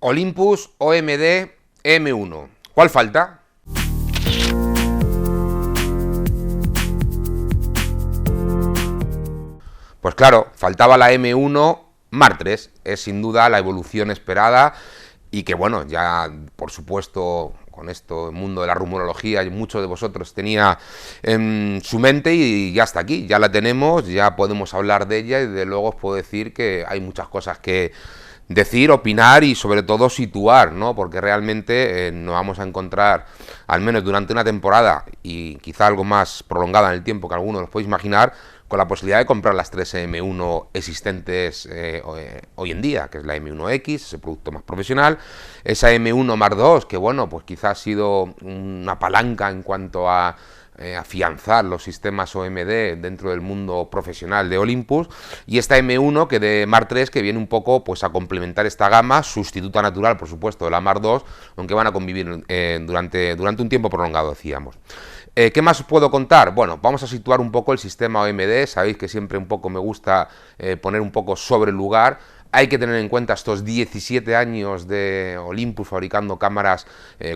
Olympus OMD M1. ¿Cuál falta? Pues claro, faltaba la M1 Mark III. Es sin duda la evolución esperada y que bueno, ya por supuesto con esto, el mundo de la rumorología, muchos de vosotros tenía en su mente y ya está aquí, ya la tenemos, ya podemos hablar de ella y de luego os puedo decir que hay muchas cosas que decir, opinar y sobre todo situar, ¿no? Porque realmente nos vamos a encontrar, al menos durante una temporada y quizá algo más prolongada en el tiempo que algunos los podéis imaginar, con la posibilidad de comprar las 3 M1 existentes hoy en día, que es la M1X, ese producto más profesional, esa M1 Mark II, que bueno, pues quizá ha sido una palanca en cuanto a afianzar los sistemas OMD dentro del mundo profesional de Olympus, y esta M1 que de Mark III, que viene un poco pues a complementar esta gama, sustituta natural por supuesto de la Mark II, aunque van a convivir durante un tiempo prolongado, decíamos. ¿Qué más os puedo contar? Bueno, vamos a situar un poco el sistema OMD, sabéis que siempre un poco me gusta poner un poco sobre el lugar. Hay que tener en cuenta estos 17 años de Olympus fabricando cámaras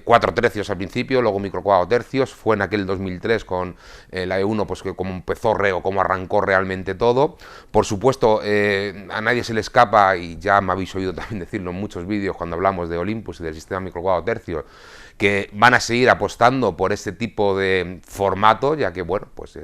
4 tercios al principio, luego micro 4 tercios, fue en aquel 2003 con la E1, pues que como empezó cómo arrancó realmente todo. Por supuesto, a nadie se le escapa, y ya me habéis oído también decirlo en muchos vídeos cuando hablamos de Olympus y del sistema micro 4 tercios, que van a seguir apostando por este tipo de formato, ya que, bueno, pues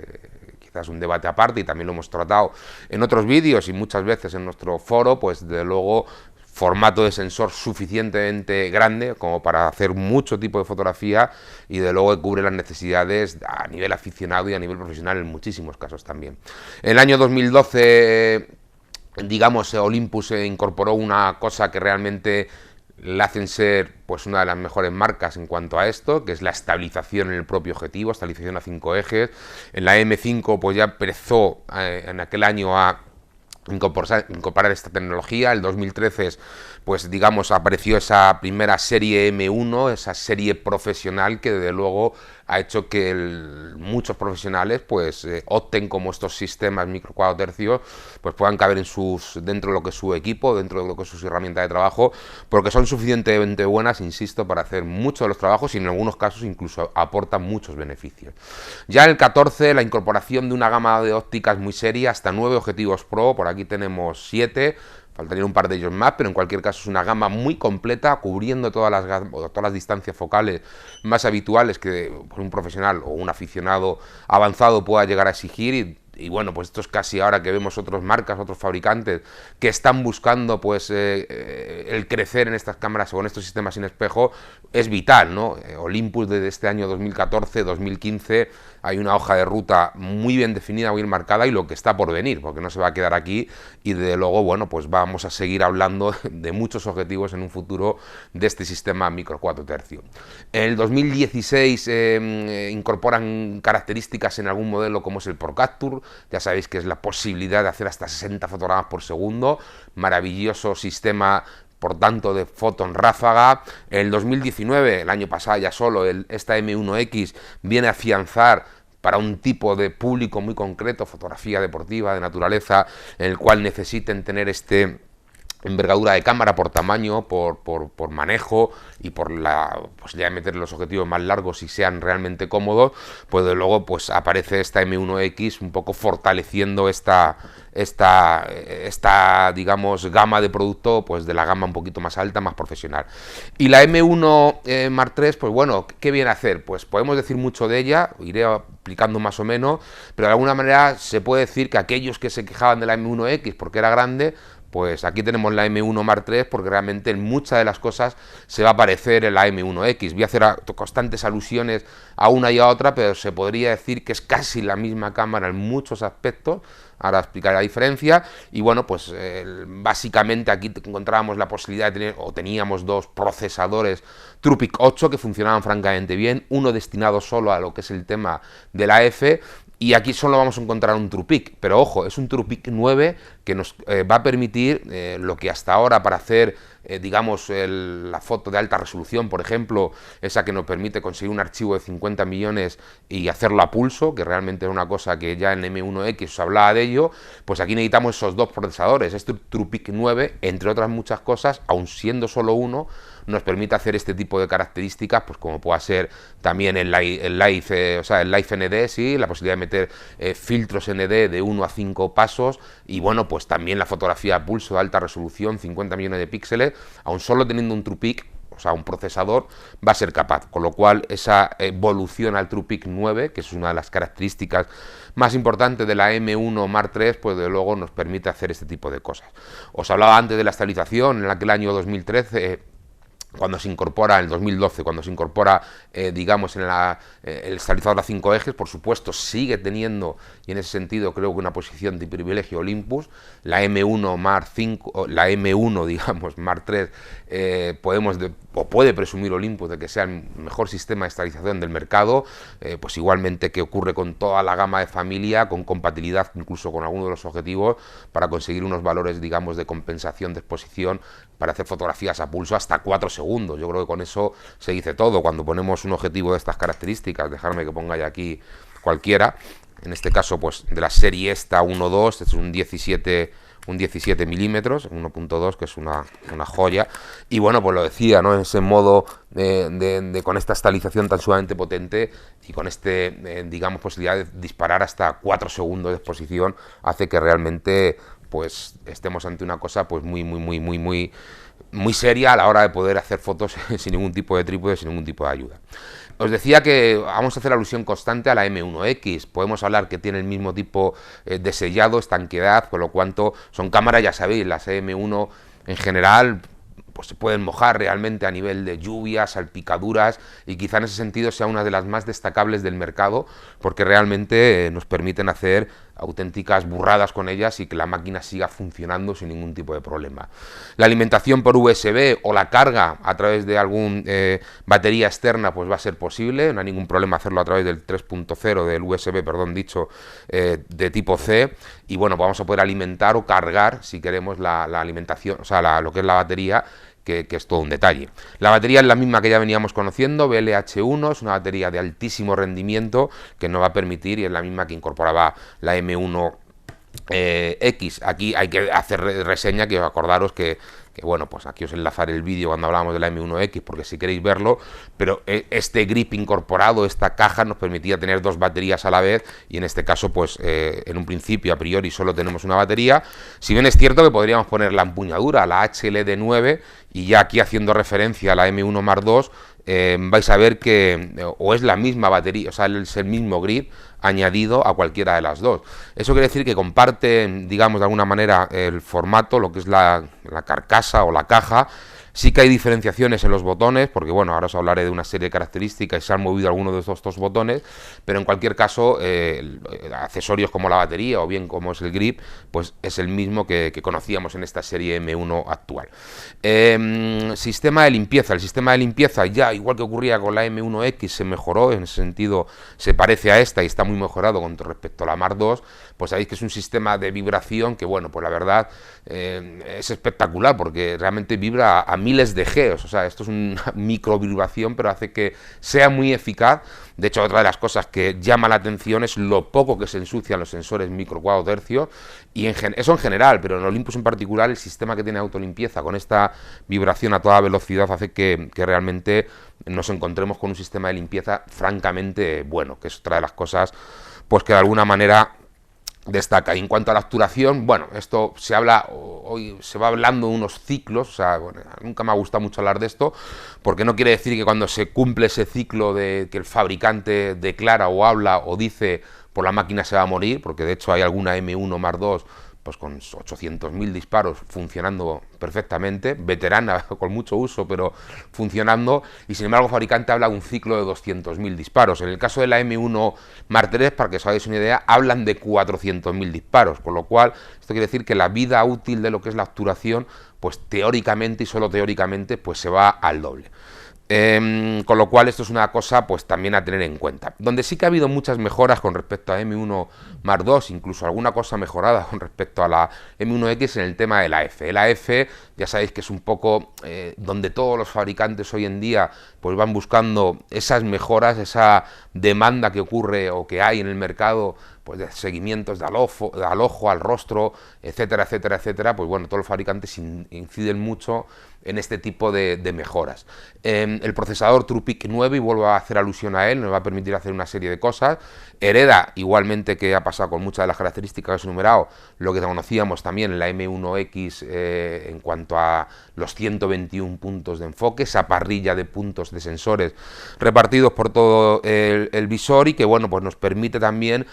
quizás un debate aparte y también lo hemos tratado en otros vídeos y muchas veces en nuestro foro, pues de luego formato de sensor suficientemente grande como para hacer mucho tipo de fotografía y de luego cubre las necesidades a nivel aficionado y a nivel profesional en muchísimos casos también. En el año 2012, digamos, Olympus incorporó una cosa que realmente la hacen ser pues una de las mejores marcas en cuanto a esto, que es la estabilización en el propio objetivo, estabilización a 5 ejes. En la M5 pues ya empezó en aquel año a incorporar esta tecnología. El 2013 pues digamos apareció esa primera serie M1, esa serie profesional que desde luego ha hecho que muchos profesionales pues opten como estos sistemas micro 4 tercios pues puedan caber dentro de lo que es su equipo, dentro de lo que es sus herramientas de trabajo, porque son suficientemente buenas, insisto, para hacer muchos de los trabajos y en algunos casos incluso aportan muchos beneficios. Ya en el 14 la incorporación de una gama de ópticas muy seria, hasta 9 objetivos Pro, por aquí tenemos 7, faltarían un par de ellos más, pero en cualquier caso es una gama muy completa, cubriendo todas las distancias focales más habituales que un profesional o un aficionado avanzado pueda llegar a exigir. Y bueno, pues esto es casi ahora que vemos otras marcas, otros fabricantes que están buscando pues el crecer en estas cámaras o en estos sistemas sin espejo, es vital, ¿no? Olympus desde este año 2014, 2015 hay una hoja de ruta muy bien definida, muy bien marcada y lo que está por venir, porque no se va a quedar aquí y de luego, bueno, pues vamos a seguir hablando de muchos objetivos en un futuro de este sistema micro 4 tercio. En el 2016 incorporan características en algún modelo como es el Pro Capture. Ya sabéis que es la posibilidad de hacer hasta 60 fotogramas por segundo, maravilloso sistema por tanto de foto en ráfaga. En el 2019, el año pasado ya solo, esta M1X viene a afianzar para un tipo de público muy concreto, fotografía deportiva, de naturaleza, en el cual necesiten tener envergadura de cámara por tamaño, por manejo y por la posibilidad de meter los objetivos más largos y sean realmente cómodos, pues de luego pues aparece esta M1X un poco fortaleciendo esta digamos gama de producto, pues de la gama un poquito más alta, más profesional. Y la M1 Mark III, pues bueno, ¿qué viene a hacer? Pues podemos decir mucho de ella, iré explicando más o menos, pero de alguna manera se puede decir que aquellos que se quejaban de la M1X porque era grande, pues aquí tenemos la M1 Mark III porque realmente en muchas de las cosas se va a parecer en la M1X. Voy a hacer constantes alusiones a una y a otra, pero se podría decir que es casi la misma cámara en muchos aspectos. Ahora explicaré la diferencia. Y bueno, pues básicamente aquí encontrábamos la posibilidad de tener, o teníamos dos procesadores TruePic 8 que funcionaban francamente bien, uno destinado solo a lo que es el tema de la F. Y aquí solo vamos a encontrar un TruePic, pero ojo, es un TruePic 9 que nos va a permitir lo que hasta ahora para hacer digamos, la foto de alta resolución, por ejemplo, esa que nos permite conseguir un archivo de 50 millones y hacerlo a pulso, que realmente era una cosa que ya en M1X os hablaba de ello, pues aquí necesitamos esos dos procesadores. Este TruePic 9, entre otras muchas cosas, aun siendo solo uno, nos permite hacer este tipo de características, pues como pueda ser también el Live ND, sí, la posibilidad de meter filtros ND de 1 a 5 pasos, y bueno, pues también la fotografía a pulso de alta resolución, 50 millones de píxeles, aun solo teniendo un TruePic, o sea, un procesador, va a ser capaz. Con lo cual, esa evolución al TruePic 9, que es una de las características más importantes de la M1 Mark III, pues de luego nos permite hacer este tipo de cosas. Os hablaba antes de la estabilización, en aquel año 2013, cuando se incorpora, en el 2012, cuando se incorpora, digamos, en el estabilizador a 5 ejes, por supuesto, sigue teniendo, y en ese sentido creo que una posición de privilegio Olympus. La M1 Mark V, la M1, digamos, Mark III, puede presumir Olympus de que sea el mejor sistema de estabilización del mercado, pues igualmente que ocurre con toda la gama de familia, con compatibilidad incluso con algunos de los objetivos, para conseguir unos valores, digamos, de compensación de exposición, para hacer fotografías a pulso hasta 4 segundos. Yo creo que con eso se dice todo. Cuando ponemos un objetivo de estas características, dejarme que ponga ya aquí cualquiera, en este caso pues de la serie esta 1.2, este es un 17 milímetros, 1.2, que es una joya. Y bueno, pues lo decía, ¿no? En ese modo con esta estabilización tan sumamente potente y con digamos, posibilidad de disparar hasta 4 segundos de exposición, hace que realmente pues estemos ante una cosa pues muy seria a la hora de poder hacer fotos sin ningún tipo de trípode, sin ningún tipo de ayuda. Os decía que vamos a hacer alusión constante a la M1X. Podemos hablar que tiene el mismo tipo de sellado, estanqueidad, por lo cuanto son cámaras, ya sabéis, las M1 en general pues se pueden mojar realmente a nivel de lluvias, salpicaduras, y quizá en ese sentido sea una de las más destacables del mercado, porque realmente nos permiten hacer auténticas burradas con ellas y que la máquina siga funcionando sin ningún tipo de problema. La alimentación por USB o la carga a través de alguna batería externa pues va a ser posible, no hay ningún problema hacerlo a través del 3.0 del USB, perdón, dicho, de tipo C, y bueno, vamos a poder alimentar o cargar, si queremos, la alimentación, o sea, lo que es la batería, que es todo un detalle. La batería es la misma que ya veníamos conociendo, BLH1, es una batería de altísimo rendimiento que nos va a permitir, y es la misma que incorporaba la M1 X. Aquí hay que hacer reseña, que acordaros que bueno, pues aquí os enlazaré el vídeo cuando hablábamos de la M1X, porque si queréis verlo, pero este grip incorporado, esta caja, nos permitía tener dos baterías a la vez, y en este caso, pues en un principio, a priori, solo tenemos una batería. Si bien es cierto que podríamos poner la empuñadura, la HLD9, y ya aquí haciendo referencia a la M1 Mark II, vais a ver que o es la misma batería, o sea, es el mismo grip añadido a cualquiera de las dos. Eso quiere decir que comparten, digamos, de alguna manera el formato, lo que es la carcasa o la caja. Sí que hay diferenciaciones en los botones, porque bueno, ahora os hablaré de una serie de características y se han movido algunos de estos dos botones, pero en cualquier caso, accesorios como la batería o bien como es el grip, pues es el mismo que conocíamos en esta serie M1 actual. Sistema de limpieza. El sistema de limpieza, ya igual que ocurría con la M1X, se mejoró, en ese sentido se parece a esta y está muy mejorado con respecto a la Mark II. Pues sabéis que es un sistema de vibración que, bueno, pues la verdad es espectacular, porque realmente vibra a miles de Hz, o sea, esto es una microvibración, pero hace que sea muy eficaz. De hecho, otra de las cosas que llama la atención es lo poco que se ensucian los sensores micro 4 tercios, y eso en general, pero en Olympus en particular, el sistema que tiene autolimpieza con esta vibración a toda velocidad hace que realmente nos encontremos con un sistema de limpieza francamente bueno, que es otra de las cosas pues que de alguna manera destaca. Y en cuanto a la obturación, bueno, esto hoy se va hablando de unos ciclos, o sea, bueno, nunca me ha gustado mucho hablar de esto, porque no quiere decir que cuando se cumple ese ciclo de que el fabricante declara o habla o dice, por la máquina se va a morir, porque de hecho hay alguna M1 Mark II pues con 800.000 disparos funcionando perfectamente, veterana con mucho uso, pero funcionando, y sin embargo el fabricante habla de un ciclo de 200.000 disparos. En el caso de la M1 Mark III, para que os hagáis una idea, hablan de 400.000 disparos, con lo cual esto quiere decir que la vida útil de lo que es la obturación, pues teóricamente y solo teóricamente, pues se va al doble. Con lo cual esto es una cosa pues también a tener en cuenta. Donde sí que ha habido muchas mejoras con respecto a M1 Mark II, incluso alguna cosa mejorada con respecto a la M1X en el tema del AF. El AF ya sabéis que es un poco donde todos los fabricantes hoy en día pues van buscando esas mejoras, esa demanda que ocurre o que hay en el mercado, pues de seguimientos al ojo, al rostro, etcétera, etcétera, etcétera. Pues bueno, todos los fabricantes inciden mucho en este tipo de mejoras. El procesador TruePic 9, y vuelvo a hacer alusión a él, nos va a permitir hacer una serie de cosas. Hereda, igualmente que ha pasado con muchas de las características que he enumerado, lo que conocíamos también en la M1X en cuanto a los 121 puntos de enfoque, esa parrilla de puntos de sensores repartidos por todo el visor, y que bueno, pues nos permite también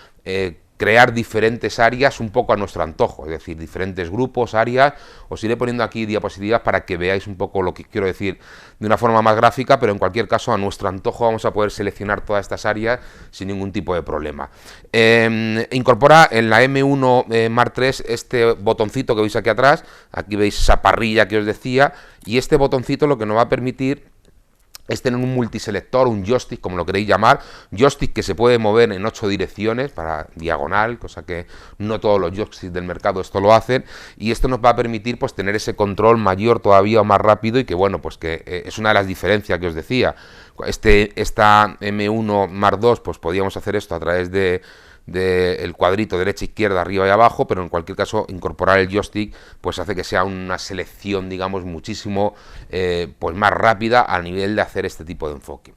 crear diferentes áreas un poco a nuestro antojo, es decir, diferentes grupos, áreas. Os iré poniendo aquí diapositivas para que veáis un poco lo que quiero decir de una forma más gráfica, pero en cualquier caso a nuestro antojo vamos a poder seleccionar todas estas áreas sin ningún tipo de problema. Incorpora en la M1 Mark III este botoncito que veis aquí atrás, aquí veis esa parrilla que os decía, y este botoncito lo que nos va a permitir es tener un multiselector, un joystick, como lo queréis llamar, joystick que se puede mover en 8 direcciones para diagonal, cosa que no todos los joysticks del mercado esto lo hacen, y esto nos va a permitir pues tener ese control mayor todavía o más rápido, y que bueno, pues que es una de las diferencias que os decía. Esta M1 Mark II, pues podíamos hacer esto a través de el cuadrito derecha, izquierda, arriba y abajo, pero en cualquier caso incorporar el joystick pues hace que sea una selección, digamos, muchísimo pues más rápida a nivel de hacer este tipo de enfoque.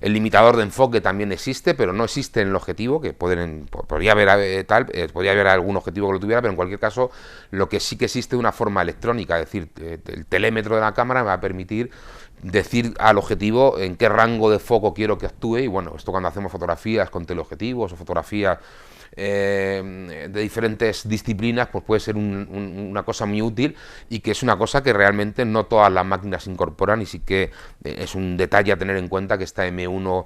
El limitador de enfoque también existe, pero no existe en el objetivo, que podría haber algún objetivo que lo tuviera, pero en cualquier caso lo que sí que existe es una forma electrónica, es decir, el telémetro de la cámara me va a permitir decir al objetivo en qué rango de foco quiero que actúe, y bueno, esto cuando hacemos fotografías con teleobjetivos o fotografías de diferentes disciplinas, pues puede ser una cosa muy útil, y que es una cosa que realmente no todas las máquinas incorporan, y sí que es un detalle a tener en cuenta que esta M1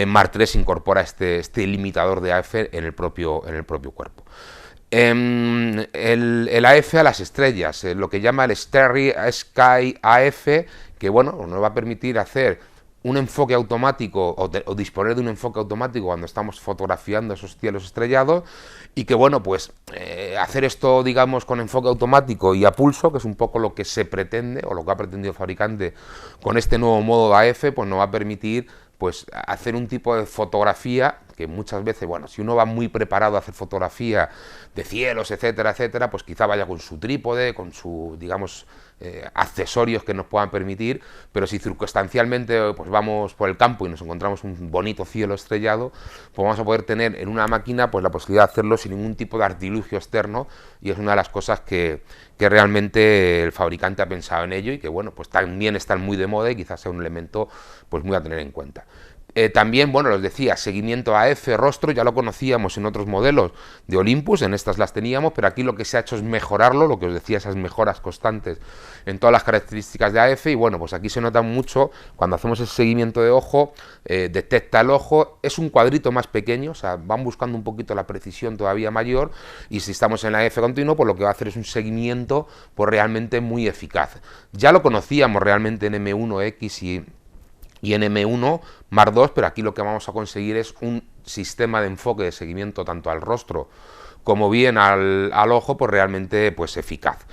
Mark III incorpora este limitador de AF en el propio cuerpo. El AF a las estrellas, lo que llama el Starry Sky AF, que bueno, nos va a permitir hacer un enfoque automático o disponer de un enfoque automático cuando estamos fotografiando esos cielos estrellados, y que bueno, pues hacer esto, digamos, con enfoque automático y a pulso, que es un poco lo que se pretende o lo que ha pretendido el fabricante con este nuevo modo de AF, pues nos va a permitir pues hacer un tipo de fotografía que muchas veces, bueno, si uno va muy preparado a hacer fotografía de cielos, etcétera, etcétera, pues quizá vaya con su trípode, con su, digamos, accesorios que nos puedan permitir, pero si circunstancialmente pues vamos por el campo y nos encontramos un bonito cielo estrellado, pues vamos a poder tener en una máquina pues la posibilidad de hacerlo sin ningún tipo de artilugio externo, y es una de las cosas que realmente el fabricante ha pensado en ello, y que bueno, pues también están muy de moda y quizás sea un elemento pues muy a tener en cuenta. También, bueno, os decía, seguimiento AF, rostro, ya lo conocíamos en otros modelos de Olympus, en estas las teníamos, pero aquí lo que se ha hecho es mejorarlo, lo que os decía, esas mejoras constantes en todas las características de AF, y bueno, pues aquí se nota mucho cuando hacemos el seguimiento de ojo, detecta el ojo, es un cuadrito más pequeño, o sea, van buscando un poquito la precisión todavía mayor, y si estamos en la AF continuo, pues lo que va a hacer es un seguimiento pues realmente muy eficaz. Ya lo conocíamos realmente en M1X y en M1 Mark II, pero aquí lo que vamos a conseguir es un sistema de enfoque de seguimiento tanto al rostro como bien al ojo, pues realmente pues eficaz.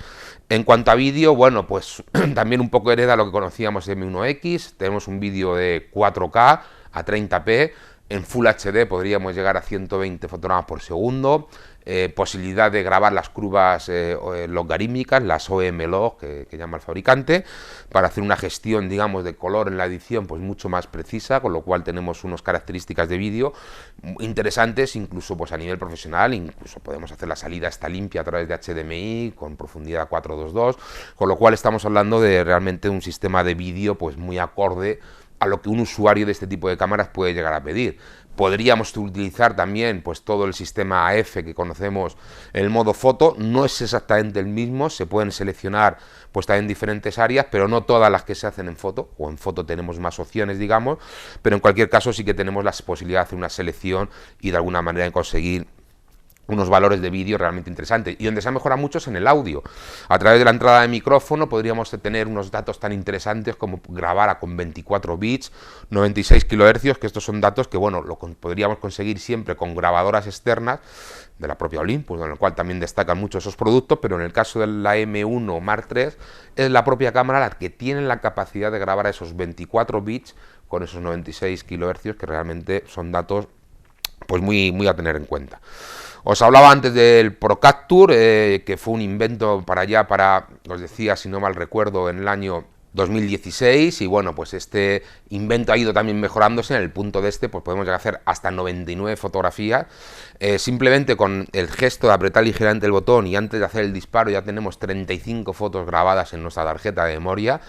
En cuanto a vídeo, bueno, pues también un poco hereda lo que conocíamos de M1X, tenemos un vídeo de 4K a 30p, en Full HD podríamos llegar a 120 fotogramas por segundo, posibilidad de grabar las curvas logarítmicas, las OM-log que llama el fabricante, para hacer una gestión, digamos, de color en la edición pues mucho más precisa, con lo cual tenemos unas características de vídeo interesantes, incluso pues a nivel profesional, incluso podemos hacer la salida esta limpia a través de HDMI con profundidad 422, con lo cual estamos hablando de realmente un sistema de vídeo pues muy acorde a lo que un usuario de este tipo de cámaras puede llegar a pedir. Podríamos utilizar también pues todo el sistema AF que conocemos en el modo foto, no es exactamente el mismo, se pueden seleccionar pues también diferentes áreas, pero no todas las que se hacen en foto, o en foto tenemos más opciones, digamos, pero en cualquier caso sí que tenemos la posibilidad de hacer una selección y de alguna manera conseguir unos valores de vídeo realmente interesantes. Y donde se ha mejorado mucho es en el audio. A través de la entrada de micrófono podríamos tener unos datos tan interesantes como grabar con 24 bits, 96 kHz, que estos son datos que, bueno, podríamos conseguir siempre con grabadoras externas de la propia Olympus, en el cual también destacan mucho esos productos, pero en el caso de la M1 Mark III es la propia cámara la que tiene la capacidad de grabar a esos 24 bits con esos 96 kHz, que realmente son datos pues muy a tener en cuenta. Os hablaba antes del Procapture, que fue un invento os decía, si no mal recuerdo, en el año 2016, y bueno, pues este invento ha ido también mejorándose. En el punto de pues podemos llegar a hacer hasta 99 fotografías, simplemente con el gesto de apretar ligeramente el botón y antes de hacer el disparo ya tenemos 35 fotos grabadas en nuestra tarjeta de memoria.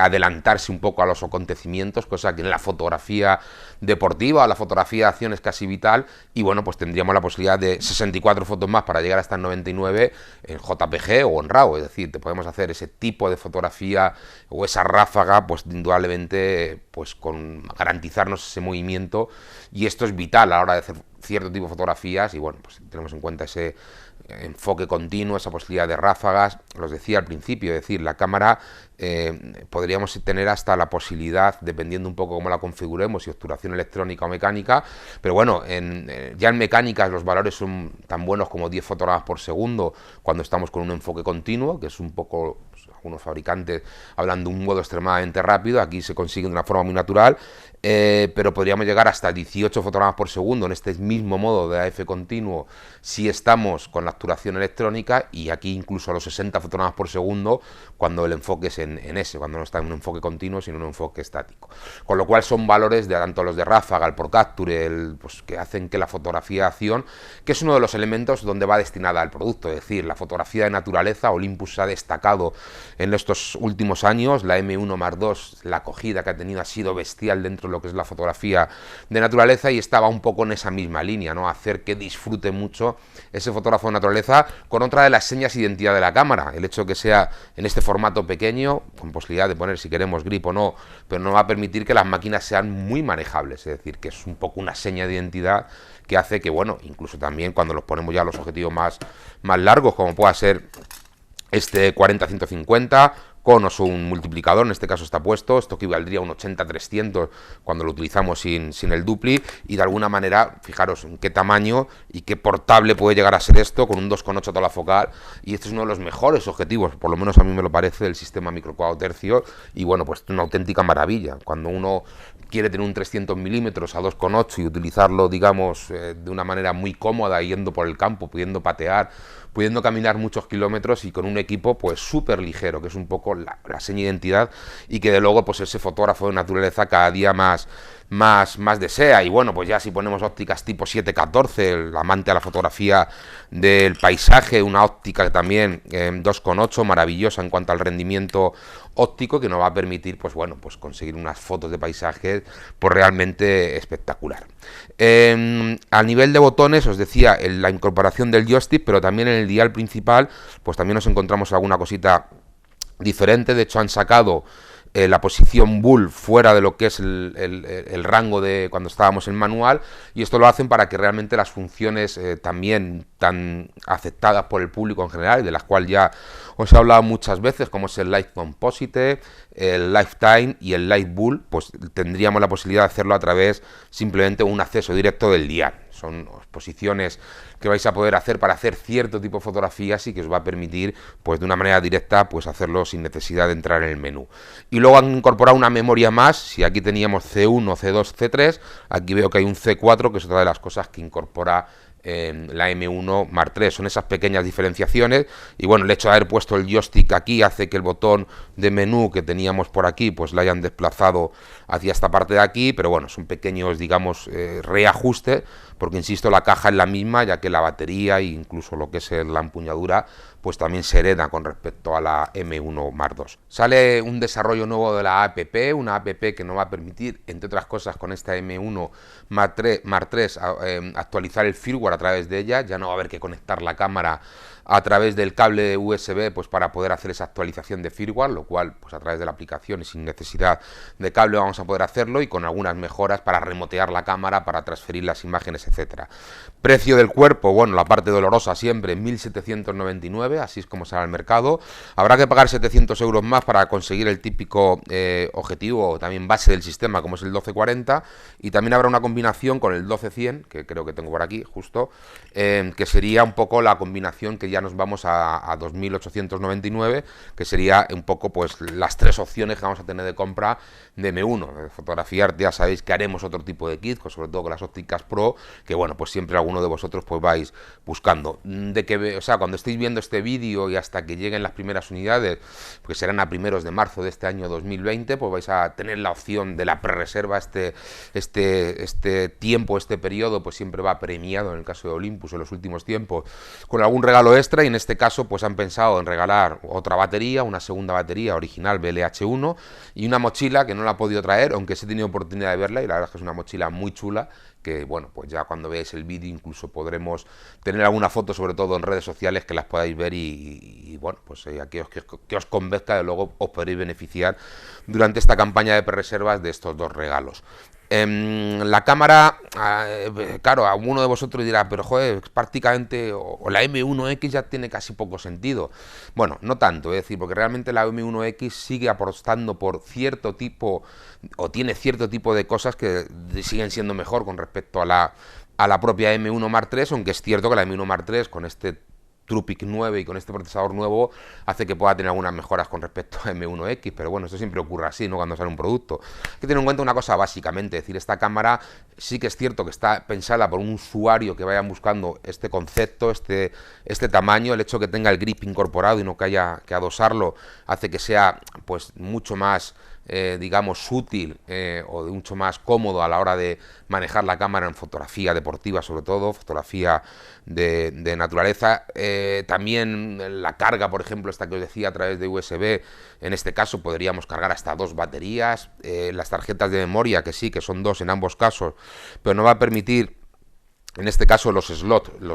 Adelantarse un poco a los acontecimientos, cosa que en la fotografía deportiva o la fotografía de acción es casi vital, y bueno, pues tendríamos la posibilidad de 64 fotos más para llegar hasta el 99 en JPG o en RAW, es decir, te podemos hacer ese tipo de fotografía o esa ráfaga, pues indudablemente pues con garantizarnos ese movimiento, y esto es vital a la hora de hacer cierto tipo de fotografías, y bueno, pues tenemos en cuenta ese enfoque continuo, esa posibilidad de ráfagas. Os decía al principio, es decir, la cámara podríamos tener hasta la posibilidad, dependiendo un poco cómo la configuremos, si obturación electrónica o mecánica, pero bueno, ya en mecánicas los valores son tan buenos como 10 fotogramas por segundo cuando estamos con un enfoque continuo, que es un poco, pues, algunos fabricantes hablan de un modo extremadamente rápido, aquí se consigue de una forma muy natural, pero podríamos llegar hasta 18 fotogramas por segundo en este mismo modo de AF continuo si estamos con la obturación electrónica, y aquí incluso a los 60 fotogramas por segundo cuando el enfoque es en ese, cuando no está en un enfoque continuo sino en un enfoque estático, con lo cual son valores de tanto los de ráfaga, el Procapture, pues, que hacen que la fotografía de acción, que es uno de los elementos donde va destinada al producto, es decir, la fotografía de naturaleza. Olympus ha destacado en estos últimos años, la M1 Mark II, la acogida que ha tenido ha sido bestial dentro de lo que es la fotografía de naturaleza, y estaba un poco en esa misma línea, ¿no? Hacer que disfrute mucho ese fotógrafo de naturaleza con otra de las señas de identidad de la cámara, el hecho de que sea en este formato pequeño, con posibilidad de poner si queremos grip o no, pero no va a permitir que las máquinas sean muy manejables, es decir, que es un poco una seña de identidad que hace que, bueno, incluso también cuando los ponemos ya los objetivos más largos, como pueda ser este 40-150, con o un multiplicador, en este caso está puesto, esto equivaldría a un 80-300 cuando lo utilizamos sin el dupli, y de alguna manera, fijaros en qué tamaño y qué portable puede llegar a ser esto, con un 2,8 toda la focal, y este es uno de los mejores objetivos, por lo menos a mí me lo parece, del sistema micro 4 tercios, y bueno, pues una auténtica maravilla, cuando uno quiere tener un 300 milímetros a 2,8 y utilizarlo, digamos, de una manera muy cómoda, yendo por el campo, pudiendo patear, pudiendo caminar muchos kilómetros y con un equipo pues súper ligero, que es un poco la seña de identidad, y que de luego pues ese fotógrafo de naturaleza cada día más desea. Y bueno, pues ya si ponemos ópticas tipo 7-14, el amante a la fotografía del paisaje, una óptica también 2,8, maravillosa en cuanto al rendimiento óptico, que nos va a permitir pues bueno, pues conseguir unas fotos de paisajes pues realmente espectacular. A nivel de botones, os decía, la incorporación del joystick, pero también en el dial principal pues también nos encontramos alguna cosita diferente. De hecho han sacado la posición bull fuera de lo que es el rango de cuando estábamos en manual, y esto lo hacen para que realmente las funciones también tan aceptadas por el público en general, de las cuales ya os he hablado muchas veces, como es el Light Composite, el Lifetime y el Light Bull, pues tendríamos la posibilidad de hacerlo a través simplemente un acceso directo del dial. Son posiciones que vais a poder hacer para hacer cierto tipo de fotografías y que os va a permitir pues de una manera directa pues hacerlo sin necesidad de entrar en el menú. Y luego han incorporado una memoria más. Si aquí teníamos C1, C2, C3, aquí veo que hay un C4, que es otra de las cosas que incorpora la M1 Mark III. Son esas pequeñas diferenciaciones, y bueno, el hecho de haber puesto el joystick aquí hace que el botón de menú que teníamos por aquí pues lo hayan desplazado hacia esta parte de aquí, pero bueno, son pequeños, digamos, reajustes, porque insisto, la caja es la misma, ya que la batería e incluso lo que es la empuñadura pues también se hereda con respecto a la M1 Mark II. Sale un desarrollo nuevo de la app, una app que nos va a permitir, entre otras cosas, con esta M1 Mark III actualizar el firmware a través de ella. Ya no va a haber que conectar la cámara a través del cable USB pues para poder hacer esa actualización de firmware, lo cual pues a través de la aplicación y sin necesidad de cable vamos a poder hacerlo, y con algunas mejoras para remotear la cámara, para transferir las imágenes, etcétera. Precio del cuerpo, bueno, la parte dolorosa siempre, 1.799, así es como sale al mercado. Habrá que pagar 700 euros más para conseguir el típico objetivo, también base del sistema, como es el 1240, y también habrá una combinación con el 12100, que creo que tengo por aquí, justo, que sería un poco la combinación que ya nos vamos a 2.899, que sería un poco pues las tres opciones que vamos a tener de compra de M1. Fotografiar, ya sabéis que haremos otro tipo de kit, sobre todo con las ópticas Pro, que bueno, pues siempre alguno de vosotros pues vais buscando. O sea, cuando estéis viendo este vídeo y hasta que lleguen las primeras unidades, que serán a primeros de marzo de este año 2020, pues vais a tener la opción de la prerreserva. Este tiempo, este periodo, pues siempre va premiado en el caso de Olympus en los últimos tiempos con algún regalo extra, y en este caso pues han pensado en regalar otra batería, una segunda batería original BLH1 y una mochila que no la he podido traer, aunque sí he tenido oportunidad de verla, y la verdad es que es una mochila muy chula, que bueno, pues ya cuando veáis el vídeo incluso podremos tener alguna foto, sobre todo en redes sociales, que las podáis ver y bueno, pues aquellos que os convenzca, de luego os podréis beneficiar durante esta campaña de prerreservas de estos dos regalos. La cámara, claro, a uno de vosotros dirá, pero joder, prácticamente, o la M1X ya tiene casi poco sentido. Bueno, no tanto, es decir, porque realmente la M1X sigue apostando por cierto tipo, o tiene cierto tipo de cosas que siguen siendo mejor con respecto a la propia M1 Mark III, aunque es cierto que la M1 Mark III con este TruePic 9 y con este procesador nuevo hace que pueda tener algunas mejoras con respecto a M1X, pero bueno, esto siempre ocurre así, ¿no? Cuando sale un producto. Hay que tener en cuenta una cosa básicamente, es decir, esta cámara sí que es cierto que está pensada por un usuario que vaya buscando este concepto, este tamaño. El hecho de que tenga el grip incorporado y no que haya que adosarlo hace que sea pues mucho más digamos útil o mucho más cómodo a la hora de manejar la cámara en fotografía deportiva, sobre todo fotografía de naturaleza. También la carga, por ejemplo, esta que os decía, a través de USB, en este caso podríamos cargar hasta 2 baterías. Las tarjetas de memoria, que sí, que son 2 en ambos casos, pero no va a permitir, en este caso, los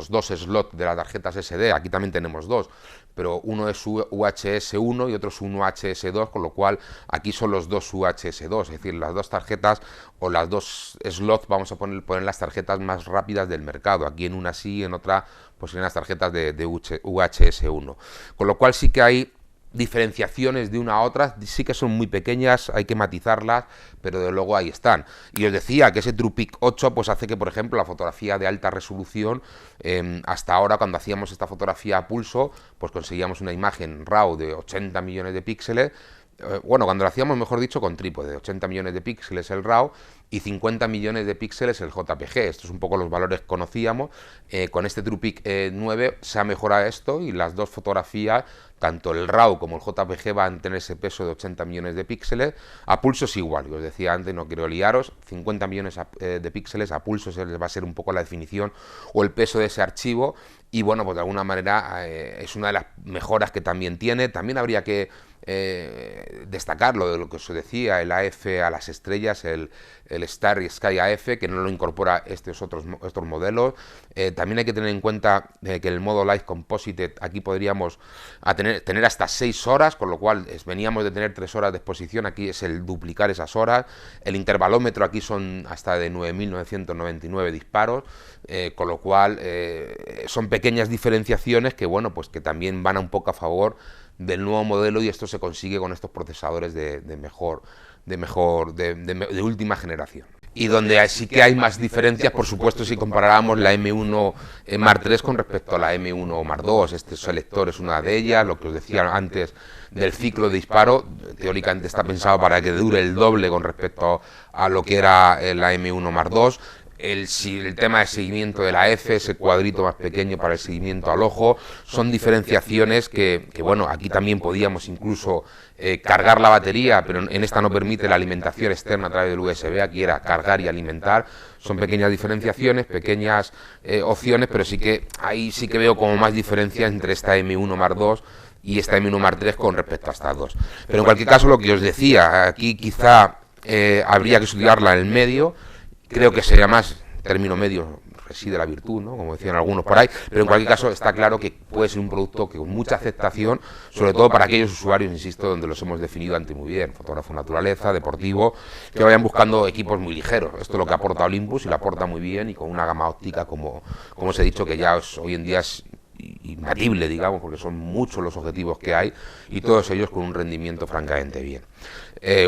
dos slots de las tarjetas SD. Aquí también tenemos 2, pero uno es UHS 1 y otro es un UHS 2, con lo cual aquí son los dos UHS 2, es decir, las dos tarjetas o las dos slots, vamos a poner las tarjetas más rápidas del mercado. Aquí en una sí, en otra pues en las tarjetas de UHS 1, con lo cual sí que hay diferenciaciones de una a otra, sí que son muy pequeñas, hay que matizarlas, pero de luego ahí están. Y os decía que ese TruePic 8 pues hace que, por ejemplo, la fotografía de alta resolución, hasta ahora cuando hacíamos esta fotografía a pulso, pues conseguíamos una imagen RAW de 80 millones de píxeles. Bueno, cuando lo hacíamos, mejor dicho, con trípode, 80 millones de píxeles el RAW y 50 millones de píxeles el JPG. Estos son un poco los valores que conocíamos. Con este TruePic 9 se ha mejorado esto, y las dos fotografías, tanto el RAW como el JPG, van a tener ese peso de 80 millones de píxeles. A pulso es igual, que os decía antes, no quiero liaros, 50 millones de píxeles, a pulso se les va a ser un poco la definición o el peso de ese archivo, y bueno, pues de alguna manera es una de las mejoras que también tiene. También habría que destacar lo de lo que os decía, el AF a las estrellas, el Starry Sky AF, que no lo incorpora estos modelos. También hay que tener en cuenta que en el modo Light Composite aquí podríamos tener hasta 6 horas, con lo cual veníamos de tener 3 horas de exposición, aquí es el duplicar esas horas. El intervalómetro aquí son hasta de 9.999 disparos, con lo cual son pequeñas diferenciaciones que bueno, pues que también van a un poco a favor del nuevo modelo, y esto se consigue con estos procesadores de última generación. Y donde sí que hay más diferencias, por supuesto, si comparáramos la M1 Mark III con respecto a la M1 Mark II. Este selector es una de ellas, lo que os decía antes del ciclo de disparo, teóricamente está pensado para que dure el doble con respecto a lo que era la M1 Mark II. El tema de seguimiento de la F, ese cuadrito más pequeño para el seguimiento al ojo, son diferenciaciones que bueno, aquí también podíamos incluso cargar la batería, pero en esta no permite la alimentación externa a través del USB, aquí era cargar y alimentar. Son pequeñas diferenciaciones, pequeñas opciones, pero sí que ahí sí que veo como más diferencias entre esta M1 Mark II y esta M1 Mark III con respecto a estas dos. Pero en cualquier caso, lo que os decía, aquí quizá habría que estudiarla en el medio. Creo que sería más término medio, reside la virtud, ¿no? Como decían algunos por ahí, pero en cualquier caso está claro que puede ser un producto que con mucha aceptación, sobre todo para aquellos usuarios, insisto, donde los hemos definido antes muy bien, fotógrafo naturaleza, deportivo, que vayan buscando equipos muy ligeros. Esto es lo que aporta Olympus y lo aporta muy bien y con una gama óptica, como os he dicho, que ya hoy en día es imbatible, digamos, porque son muchos los objetivos que hay y todos ellos con un rendimiento francamente bien,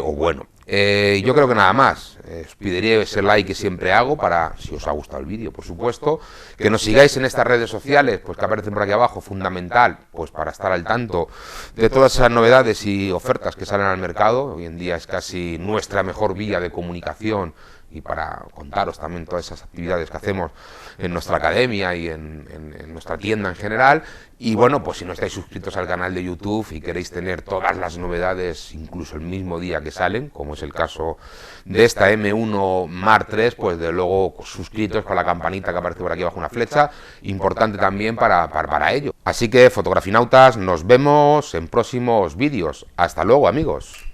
o bueno. Yo creo que nada más. Os pediría ese like que siempre hago para, si os ha gustado el vídeo, por supuesto, que nos sigáis en estas redes sociales, pues que aparecen por aquí abajo, fundamental, pues para estar al tanto de todas esas novedades y ofertas que salen al mercado. Hoy en día es casi nuestra mejor vía de comunicación y para contaros también todas esas actividades que hacemos en nuestra academia y en nuestra tienda en general. Y bueno, pues si no estáis suscritos al canal de YouTube y queréis tener todas las novedades, incluso el mismo día que salen, como es el caso de esta M1 Mark III, pues de luego suscritos con la campanita que aparece por aquí abajo, una flecha, importante también para ello. Así que, fotografinautas, nos vemos en próximos vídeos. Hasta luego, amigos.